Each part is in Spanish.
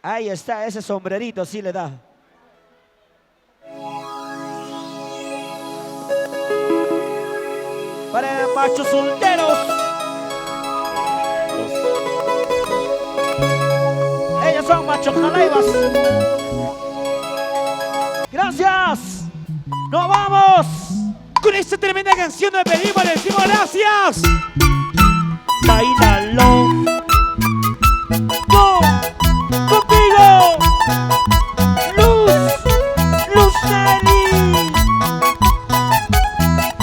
Ahí está, ese sombrerito sí le da. Para machos solteros. Ellos son machos jalaibas. Gracias. Nos vamos. Con esta tremenda canción nos pedimos, le decimos gracias. Bailalo. No, contigo. Luz Nelly.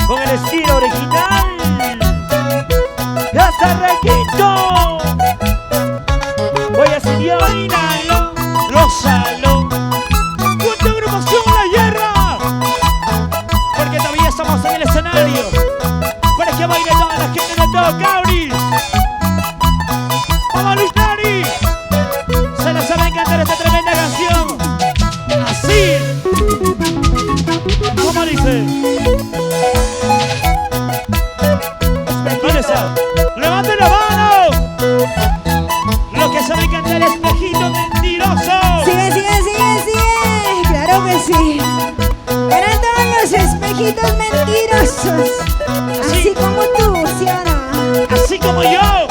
Con el estilo original. Hasta Requito. Voy a seguir bailando. Rózalo. ¡Cuánta agrupación a la guerra! Porque todavía estamos en el escenario. Para que baile toda la gente de todo Cauri. ¡Vamos, Luz Nelly! Se la saben cantar esta tremenda canción. Así. ¿Cómo dice? Espejito. ¡Levanten la mano! Lo que saben cantar es espejito mentiroso. Sigue, claro que sí. Eran todos los espejitos mentirosos. Así como tú, ¿sí o no? Así como yo.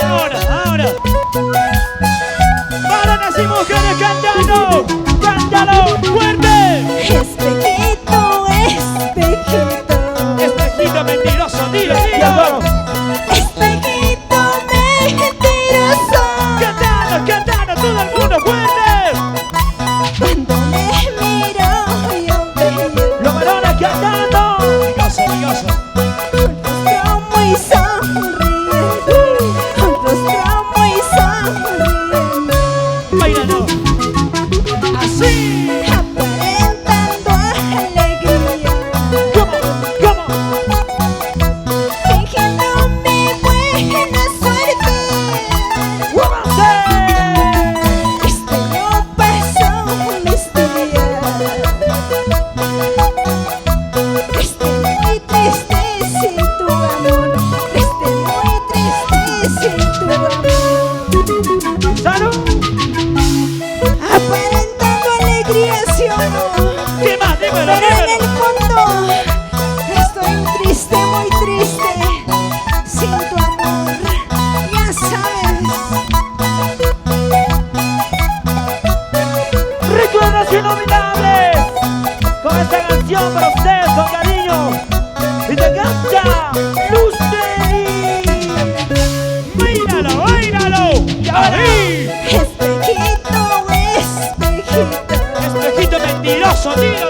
Ahora. Varones y mujeres cantando. Cántalo fuerte. Espejito. Espejito mentiroso, dilo. Ya vamos. Espejito mentiroso. Cantando, todo el mundo fuerte. Cuando me miro, yo veo Los varones cantando. Digoso. un rostro muy sonriente. Un rostro muy sonriente. Bailando. Así. Aparentando alegría. ¿Cómo? Fingiéndome buena suerte. Este no pasó mis días. Esté muy triste sin tu amor. Esté muy triste sin tu amor. ¡Salud! Aparentando alegría, ¿sí o no? ¿Qué más? Dímelo. Pero en el fondo estoy triste, muy triste, sin tu amor, ya sabes. Recuerdos inolvidables. Con esta canción para ustedes con cariño. Y te canta Luz Nelly. Bailalo. Ahí. Espejito. Espejito mentiroso, dilo.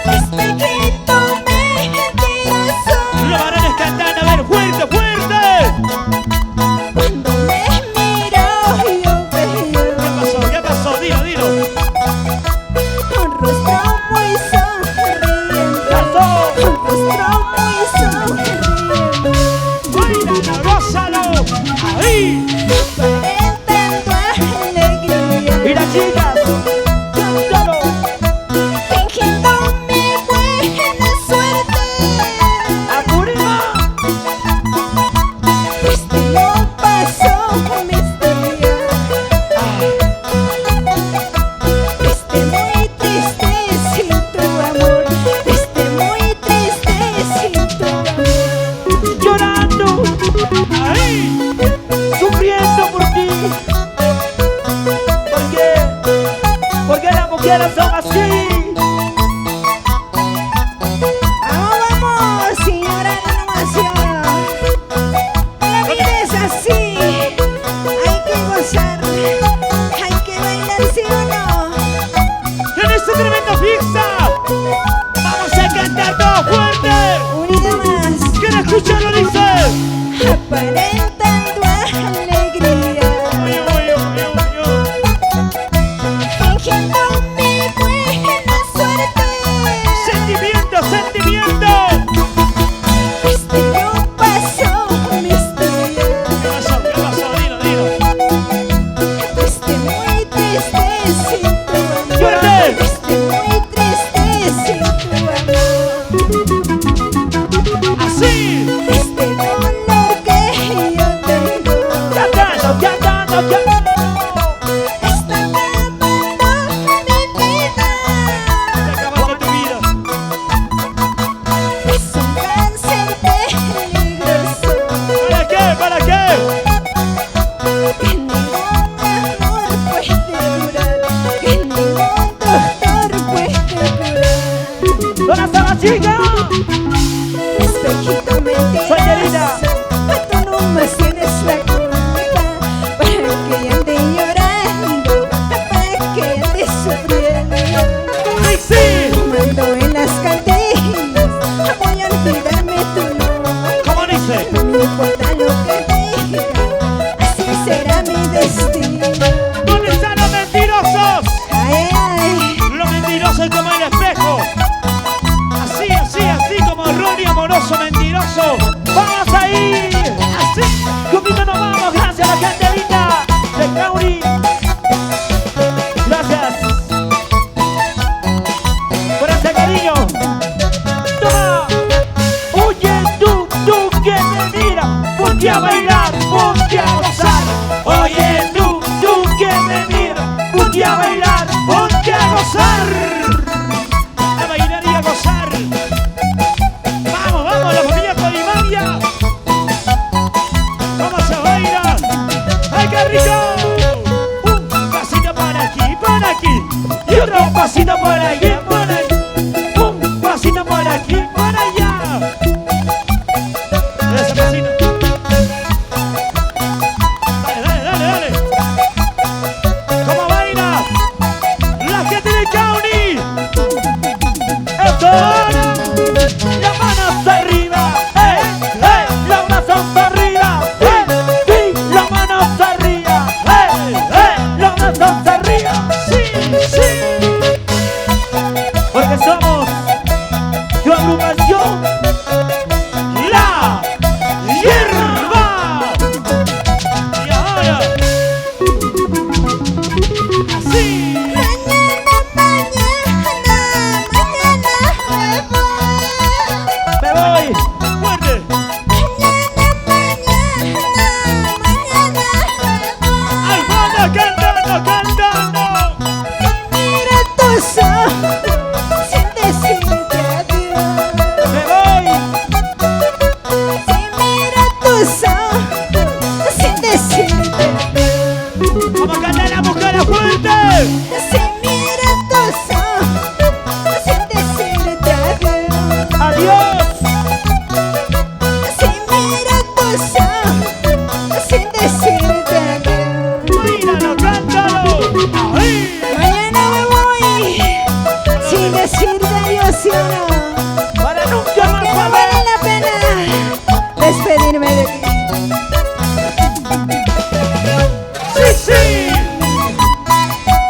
Espejito mentiroso. Los varones cantando, a ver, fuerte. Cuando me miro, yo veo ¿Qué pasó? Dilo. un rostro muy sonriente. ¡Pasó! Un rostro muy sonriente. Bailalo, gózalo. Ahí. Aparentando alegría. Y las chicas, cántalo. Fingiéndome buena suerte. ¡Apurima! Este no pasó mis días. Esté muy triste sin tu amor. Esté muy triste sin tu amor. Llorando, Ahí. sufriendo por ti. Porque las mujeres son así. Vamos, señora animación. La vida es así. Hay que gozar. Hay que bailar, ¿sí o no? En esta tremenda fiesta. Vamos a cantar todo fuerte. Unida más. ¿Quién escucha lo dice? Aparentando alegría. Fingiéndome buena suerte. Sentimiento. Este no pasó mis días. ¿Qué pasó? Dilo. Esté muy triste sin tu amor. ¡Fuerte! Esté muy triste sin tu amor. Así. Este dolor que yo tengo. Cantando. destino. ¿Dónde están los mentirosos? Ay, ay, Los mentirosos como el espejo. Así, así, así como Ronnie amoroso mentiroso. ¡Vamos ahí! Así. Conmigo nos vamos, gracias a la gente linda de Cauri. Gracias por ese cariño. Toma. Oye, tú que me miras, ponte a bailar, ponte a gozar. Oye, tú que me miras, ponte a bailar, ponte a gozar. A bailar y a gozar. Vamos, vamos, la familia Colimaria. Vamos a bailar. ¡Ay, qué rico! Un pasito por aquí, Y otro pasito por allí, por ahí. Un pasito por aquí, por allá. ese pasito. Dale, dale, dale, dale. ¿Cómo baila? La gente de County. Eso. Las manos arriba, las manos arriba, sí, las manos arriba, las manos arriba, Sí, sí. porque somos tu agrupación, La hierba. Y ahora. Así. me voy, Fuerte. Al fondo cantando, cantando. mira tus ojos sin decirte adiós. me voy, Si mira tus ojos sin decirte adiós. Vamos a cantar la mujer fuerte. Si mira tus ojos sin decirte adiós. adiós, Si mira tus ojos sin decirte adiós. Bailalo, cántalo. Ahí. Mañana me voy sin decirte adiós, ¿sí o no? para nunca más Que no volver. vale la pena despedirme de ti. Sí, sí.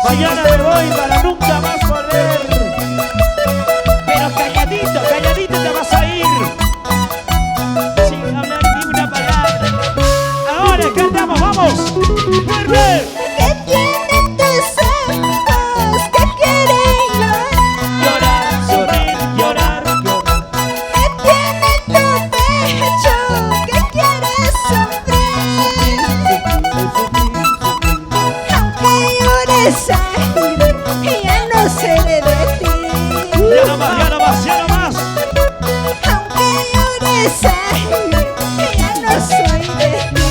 Mañana me voy para nunca más volver. Pero calladito, calladito te vas a ir. Sin hablar ni una palabra. Ahora cantamos, vamos. Fuerte. ¿Qué tienen tus ojos que quieren llorar? Llorar, sufrir, llorar, llorar. ¿Qué tiene tu pecho que quieres sufrir? Aunque llores sangre, ya no seré de ti. Ya no más, ya no más, ya no más. Aunque llores sangre, ya no soy de ti.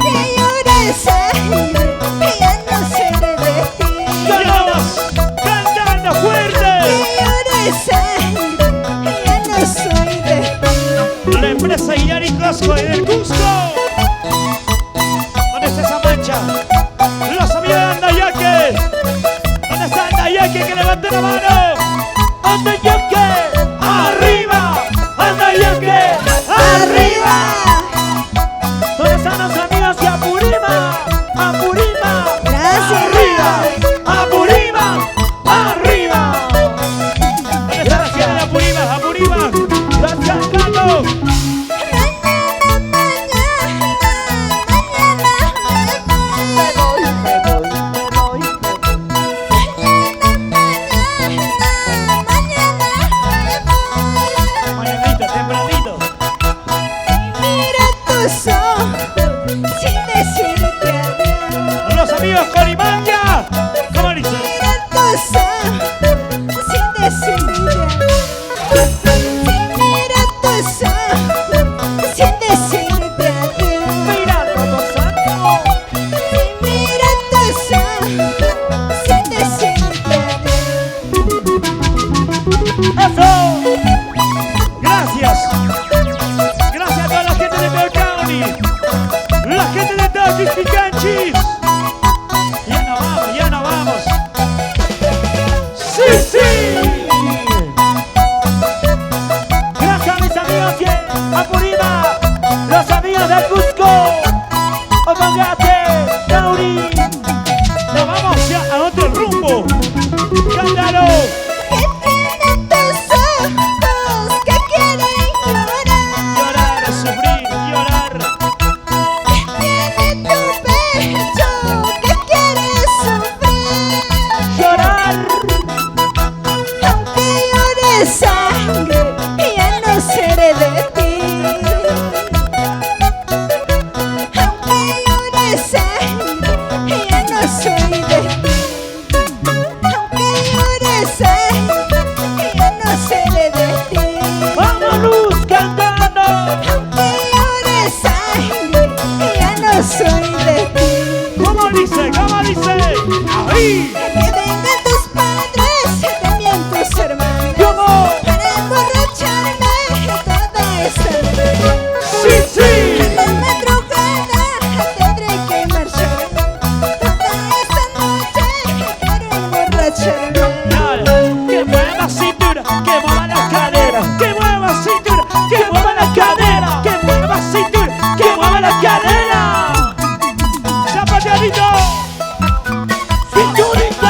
Que llores sangre, ya no seré de ti. Ya no más. Cantando fuerte. Que llores sangre, ya no soy de ti. La empresa Yari Cosco en el Cusco. ¿Dónde está esa mancha? Los amigos de Andayaque. ¿Dónde está Andayaque? Que levante la mano. ¡Anda ya que! ¡Arriba! ¡Anda ya que! ¡Arriba! ¿Dónde están los amigos de Apurima? ¡Apurima! Gracias. ¡Arriba! ¡Apurima! ¡Arriba! ¿Dónde está la ciudad de Apuriba? Apuriba. ¡Gracias, Gato! Mañana, mañana me voy. Me voy, me voy, me voy. Mañana, mañana Tauri. Nos vamos ya a otro rumbo. Cántalo. Que tienen tus ojos que quieren llorar. Llorar, sufrir, llorar. Tiene tu pecho que quiere sufrir. Llorar. Aunque llores sangre, ya no seré de ti. Aunque llores sangre, ya no soy de ti. Aunque llores sangre, ya no seré de ti. Vamos Luz cantando. Aunque llores sangre, ya no soy de ti. ¿Cómo dice? ¿Cómo dice? ¡Ahí! Que vengan tus padres, también tus hermanos, ¿Cómo? para emborracharme toda esta noche. Sí, sí. En la madrugada tendré que marchar. Toda esta noche quiero emborracharme. Dale, que mueva cintura, que mueva la cadera, que mueva cintura, que mueva la cadera, que mueva cintura, que mueva la cadera. Zapateadito. Cinturita.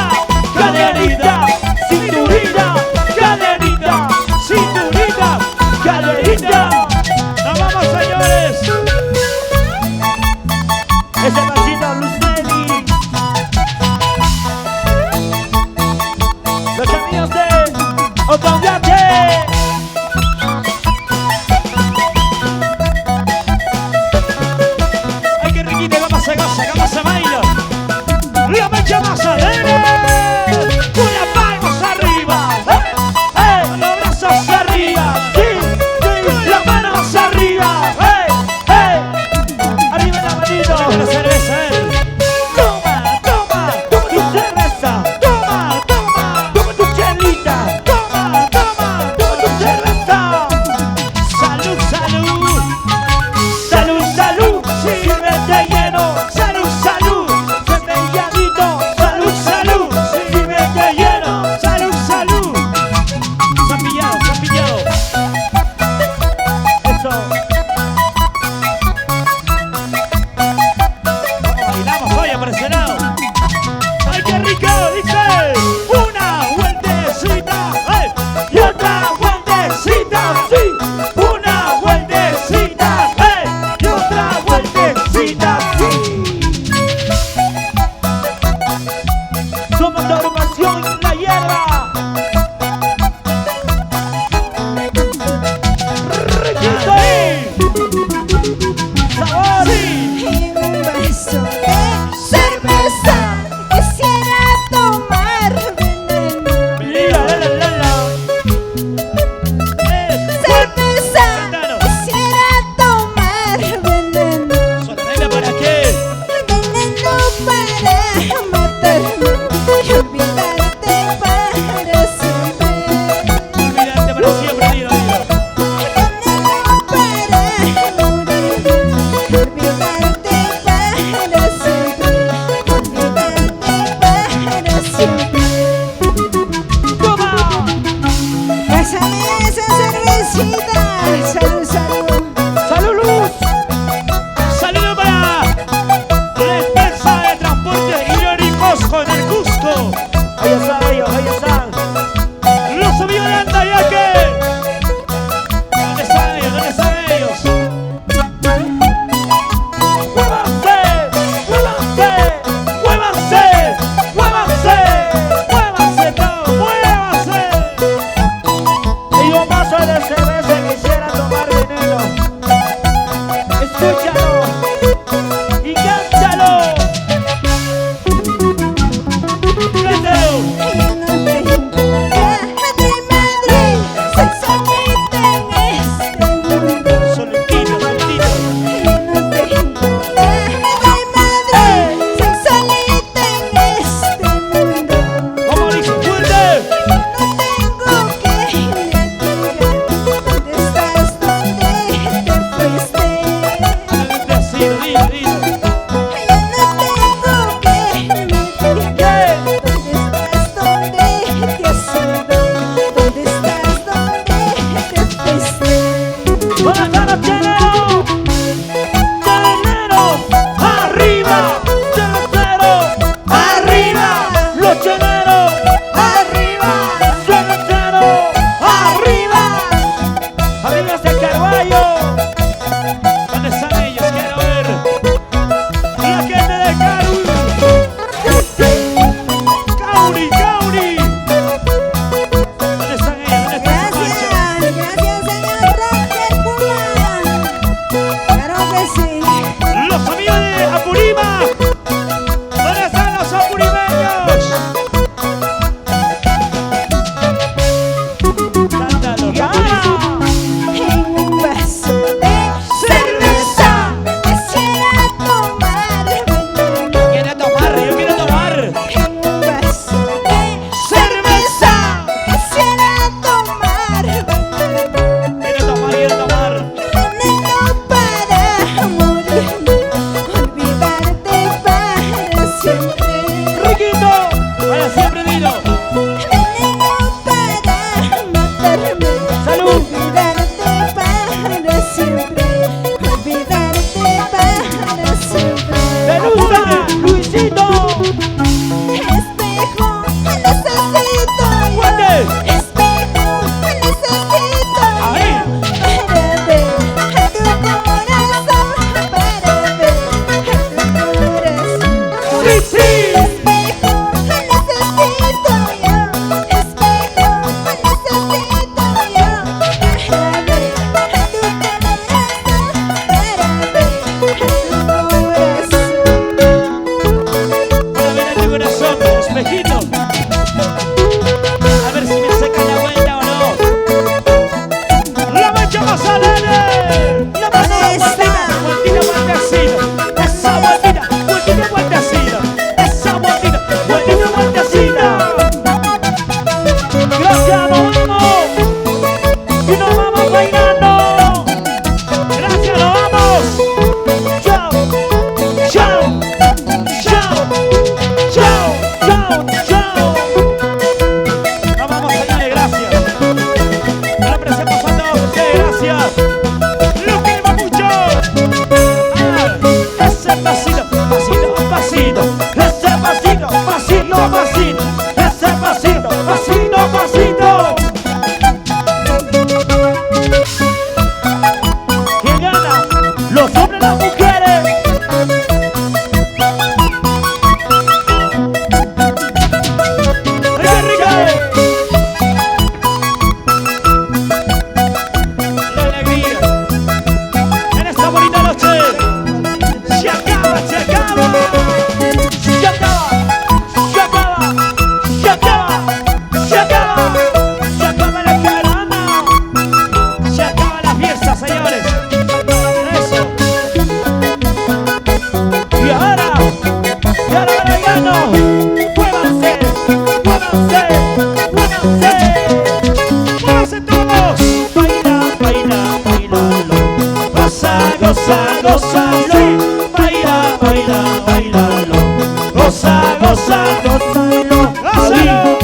goza. gózalo, ¡Gózalo!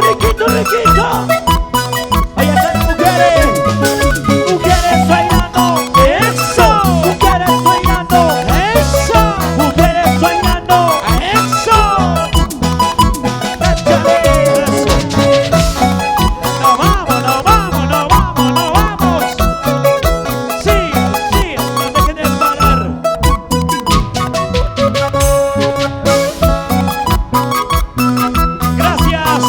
Riquito, riquito. Ahí están las mujeres. Mujeres bailando. ¡Eso! Mujeres bailando. ¡Eso! Mujeres bailando. ¡Eso! Échale. ¡Eso! ¡Nos vamos, nos vamos, nos vamos, nos vamos! ¡Sí, sí! ¡No dejen de parar! ¡Gracias!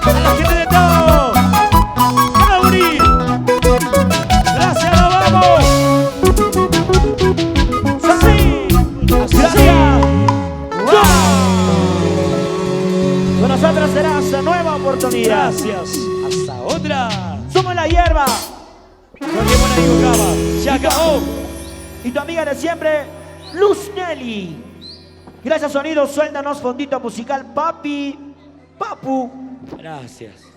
¡A la gente de todo! ¡Mauri! ¡Gracias, nos vamos! ¡Sí! Gracias. Con nosotros será esa nueva oportunidad. ¡Gracias! ¡Hasta otra! Somos la hierba. Porque buena equivocaba. ¡Se acabó! Y tu amiga de siempre, Luz Nelly. Gracias, sonido. Suéltanos fondito musical, papi. Papu. Gracias.